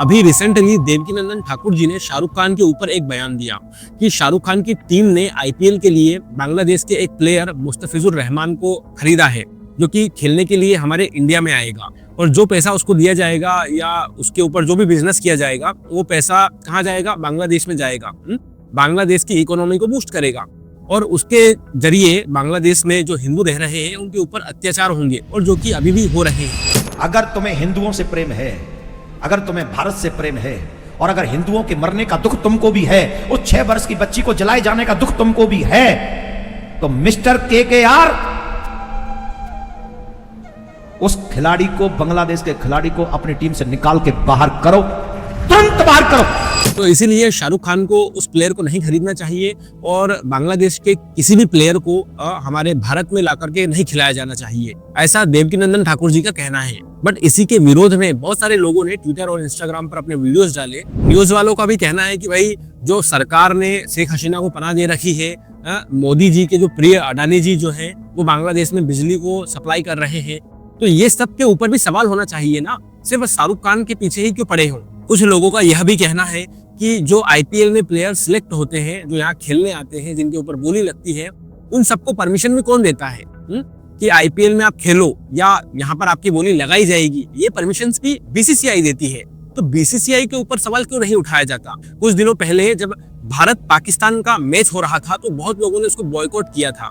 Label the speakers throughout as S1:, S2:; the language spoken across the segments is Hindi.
S1: अभी रिसेंटली देवकीनंदन ठाकुर जी ने शाहरुख खान के ऊपर एक बयान दिया कि शाहरुख खान की टीम ने आईपीएल के लिए बांग्लादेश के एक प्लेयर मुस्तफिजुर रहमान को खरीदा है, जो कि खेलने के लिए हमारे इंडिया में आएगा। और जो पैसा उसको दिया जाएगा या उसके ऊपर जो भी बिजनेस किया जाएगा, वो पैसा कहाँ जाएगा? बांग्लादेश में जाएगा। बांग्लादेश की इकोनॉमी को बूस्ट करेगा और उसके जरिए बांग्लादेश में जो हिंदू रह रहे हैं उनके ऊपर अत्याचार होंगे, और जो कि अभी भी हो रहे हैं।
S2: अगर तुम्हें हिंदुओं से प्रेम है, अगर तुम्हें भारत से प्रेम है, और अगर हिंदुओं के मरने का दुख तुमको भी है, उस 6 वर्ष की बच्ची को जलाए जाने का दुख तुमको भी है, तो मिस्टर केकेआर उस खिलाड़ी को, बांग्लादेश के खिलाड़ी को अपनी टीम से निकाल के बाहर करो, तुरंत बाहर करो।
S1: तो इसीलिए शाहरुख खान को उस प्लेयर को नहीं खरीदना चाहिए और बांग्लादेश के किसी भी प्लेयर को हमारे भारत में ला करके नहीं खिलाया जाना चाहिए, ऐसा देवकीनंदन ठाकुर जी का कहना है। बट इसी के विरोध में बहुत सारे लोगों ने ट्विटर और इंस्टाग्राम पर अपने वीडियोस डाले। न्यूज वालों का भी कहना है कि भाई जो सरकार ने शेख हसीना को पनाह दे रखी है, मोदी जी के जो प्रिय अडानी जी जो है वो बांग्लादेश में बिजली को सप्लाई कर रहे हैं, तो ये सब के ऊपर भी सवाल होना चाहिए ना, सिर्फ शाहरुख खान के पीछे ही क्यों पड़े हो। कुछ लोगों का यह भी कहना है कि जो आईपीएल में प्लेयर सिलेक्ट होते हैं, जो यहाँ खेलने आते हैं, जिनके ऊपर बोली लगती है, उन सबको परमिशन भी कौन देता है कि आईपीएल में आप खेलो या यहाँ पर आपकी बोली लगाई जाएगी? ये परमिशन भी बीसीसीआई देती है। तो बीसीसीआई के ऊपर सवाल क्यों नहीं उठाया जाता? कुछ दिनों पहले जब भारत पाकिस्तान का मैच हो रहा था तो बहुत लोगों ने उसको बॉयकॉट किया था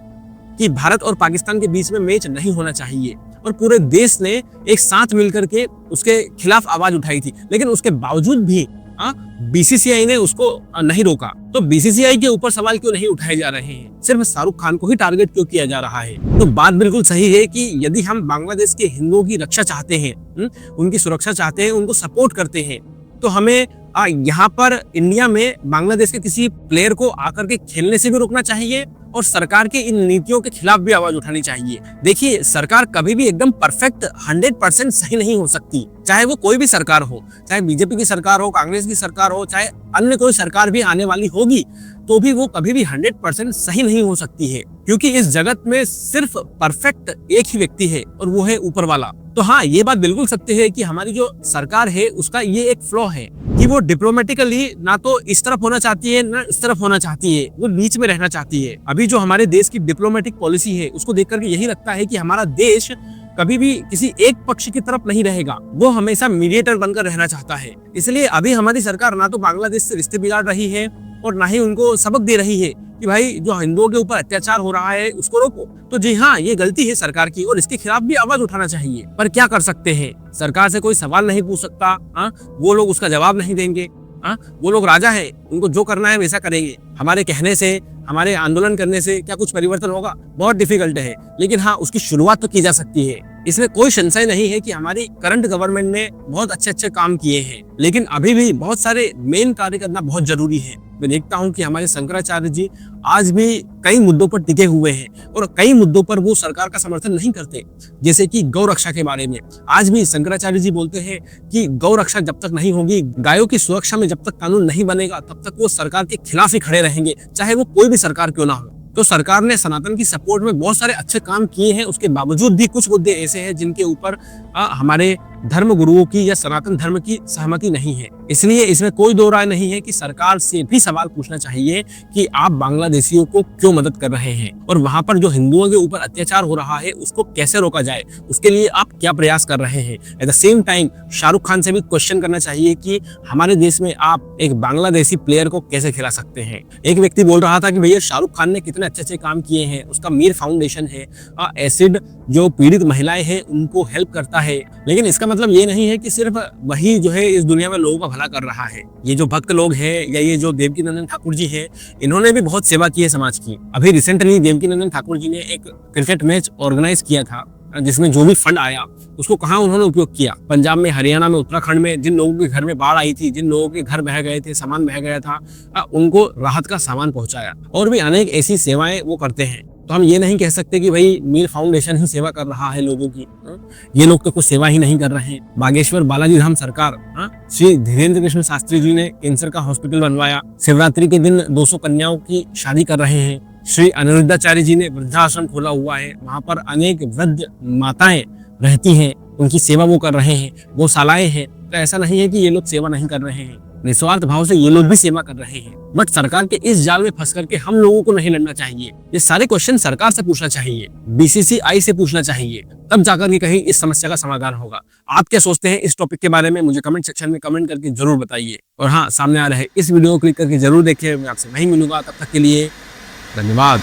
S1: कि भारत और पाकिस्तान के बीच में मैच नहीं होना चाहिए, और पूरे देश ने एक साथ मिलकर के उसके खिलाफ आवाज उठाई थी। लेकिन उसके बावजूद भी बीसीसीआई ने उसको नहीं रोका। तो बीसीसीआई के ऊपर सवाल क्यों नहीं उठाए जा रहे हैं? सिर्फ शाहरुख खान को ही टारगेट क्यों किया जा रहा है? तो बात बिल्कुल सही है कि यदि हम बांग्लादेश के हिंदुओं की रक्षा चाहते हैं, उनकी सुरक्षा चाहते हैं, उनको सपोर्ट करते हैं, तो हमें यहाँ पर इंडिया में बांग्लादेश के किसी प्लेयर को आकर के खेलने से भी रोकना चाहिए और सरकार की इन नीतियों के खिलाफ भी आवाज उठानी चाहिए। देखिए, सरकार कभी भी एकदम परफेक्ट 100% सही नहीं हो सकती, चाहे वो कोई भी सरकार हो, चाहे बीजेपी की सरकार हो, कांग्रेस की सरकार हो, चाहे अन्य कोई सरकार भी आने वाली होगी, तो भी वो कभी भी 100% सही नहीं हो सकती है, क्योंकि इस जगत में सिर्फ परफेक्ट एक ही व्यक्ति है और वो है ऊपर वाला। तो हाँ, ये बात बिल्कुल सत्य है कि हमारी जो सरकार है उसका ये एक फ्लॉ है कि वो डिप्लोमेटिकली ना तो इस तरफ होना चाहती है ना इस तरफ होना चाहती है, वो बीच में रहना चाहती है। अभी जो हमारे देश की डिप्लोमेटिक पॉलिसी है उसको देख करके यही लगता है कि हमारा देश कभी भी किसी एक पक्ष की तरफ नहीं रहेगा, वो हमेशा मीडिएटर बनकर रहना चाहता है। इसलिए अभी हमारी सरकार ना तो बांग्लादेश से रिश्ते बिगाड़ रही है और ना ही उनको सबक दे रही है कि भाई जो हिंदुओं के ऊपर अत्याचार हो रहा है उसको रोको। तो जी हाँ, ये गलती है सरकार की और इसके खिलाफ भी आवाज उठाना चाहिए। पर क्या कर सकते हैं? सरकार से कोई सवाल नहीं पूछ सकता, वो लोग उसका जवाब नहीं देंगे। वो लोग राजा है, उनको जो करना है वैसा करेंगे। हमारे कहने से, हमारे आंदोलन करने से क्या कुछ परिवर्तन होगा? बहुत डिफिकल्ट है, लेकिन हाँ, उसकी शुरुआत तो की जा सकती है। इसमें कोई संशय नहीं है कि हमारी करंट गवर्नमेंट ने बहुत अच्छे काम किए हैं, लेकिन अभी भी बहुत सारे मेन कार्य करना बहुत जरूरी है। मैं देखता हूँ कि हमारे शंकराचार्य जी आज भी कई मुद्दों पर टिके हुए हैं और कई मुद्दों पर वो सरकार का समर्थन नहीं करते, जैसे कि गौ रक्षा के बारे में। आज भी शंकराचार्य जी बोलते हैं कि गौ रक्षा जब तक नहीं होगी, गायों की सुरक्षा में जब तक कानून नहीं बनेगा, तब तक वो सरकार के खिलाफ ही खड़े रहेंगे, चाहे वो कोई भी सरकार क्यों ना हो। तो सरकार ने सनातन की सपोर्ट में बहुत सारे अच्छे काम किए हैं, उसके बावजूद भी कुछ मुद्दे ऐसे हैं जिनके ऊपर हमारे धर्म गुरुओं की या सनातन धर्म की सहमति नहीं है। इसलिए इसमें कोई दो राय नहीं है कि सरकार से भी सवाल पूछना चाहिए कि आप बांग्लादेशियों को क्यों मदद कर रहे हैं और वहां पर जो हिंदुओं के ऊपर अत्याचार हो रहा है उसको कैसे रोका जाए, उसके लिए आप क्या प्रयास कर रहे हैं। At the same time Shahrukh Khan से भी क्वेश्चन करना चाहिए कि हमारे देश में आप एक बांग्लादेशी प्लेयर को कैसे खिला सकते हैं। एक व्यक्ति बोल रहा था कि भैया शाहरुख खान ने कितने अच्छे काम किए हैं, उसका मीर फाउंडेशन है, एसिड जो पीड़ित महिलाएं हैं उनको हेल्प करता है, लेकिन इसका मतलब ये नहीं है कि सिर्फ वही जो है इस दुनिया में लोगों का भला कर रहा है। ये जो भक्त लोग हैं या ये जो देवकीनंदन ठाकुर जी हैं, इन्होंने भी बहुत सेवा की है समाज की। अभी रिसेंटली देवकीनंदन ठाकुर जी ने एक क्रिकेट मैच ऑर्गेनाइज किया था, जिसमें जो भी फंड आया उसको कहाँ उन्होंने उपयोग किया? पंजाब में, हरियाणा में, उत्तराखंड में जिन लोगों के घर में बाढ़ आई थी, जिन लोगों के घर बह गए थे, सामान बह गया था, उनको राहत का सामान पहुंचाया। और भी अनेक ऐसी सेवाएं वो करते हैं। तो हम ये नहीं कह सकते कि भाई मीर फाउंडेशन ही सेवा कर रहा है लोगों की, ये लोग तो कुछ सेवा ही नहीं कर रहे हैं। बागेश्वर बालाजी धाम सरकार, श्री धीरेन्द्र कृष्ण शास्त्री जी ने कैंसर का हॉस्पिटल बनवाया। शिवरात्रि के दिन 200 कन्याओं की शादी कर रहे हैं। श्री अनिरुद्धाचार्य जी ने वृद्धाश्रम खोला हुआ है, वहां पर अनेक वृद्ध माताएं रहती हैं, उनकी सेवा वो कर रहे हैं। गौशालाएं हैं, तो ऐसा नहीं है कि ये लोग सेवा नहीं कर रहे हैं, निस्वार्थ भाव से ये लोग भी सेवा कर रहे हैं। बट सरकार के इस जाल में फंस करके हम लोगों को नहीं लड़ना चाहिए। ये सारे क्वेश्चन सरकार से पूछना चाहिए, बीसीसीआई से पूछना चाहिए, तब जाकर के कहीं इस समस्या का समाधान होगा। आप क्या सोचते हैं इस टॉपिक के बारे में, मुझे कमेंट सेक्शन में कमेंट करके जरूर बताइए। और हाँ, सामने आ रहे इस वीडियो को क्लिक करके जरूर देखिए। मैं आपसे वहीं मिलूंगा, तब तक के लिए धन्यवाद।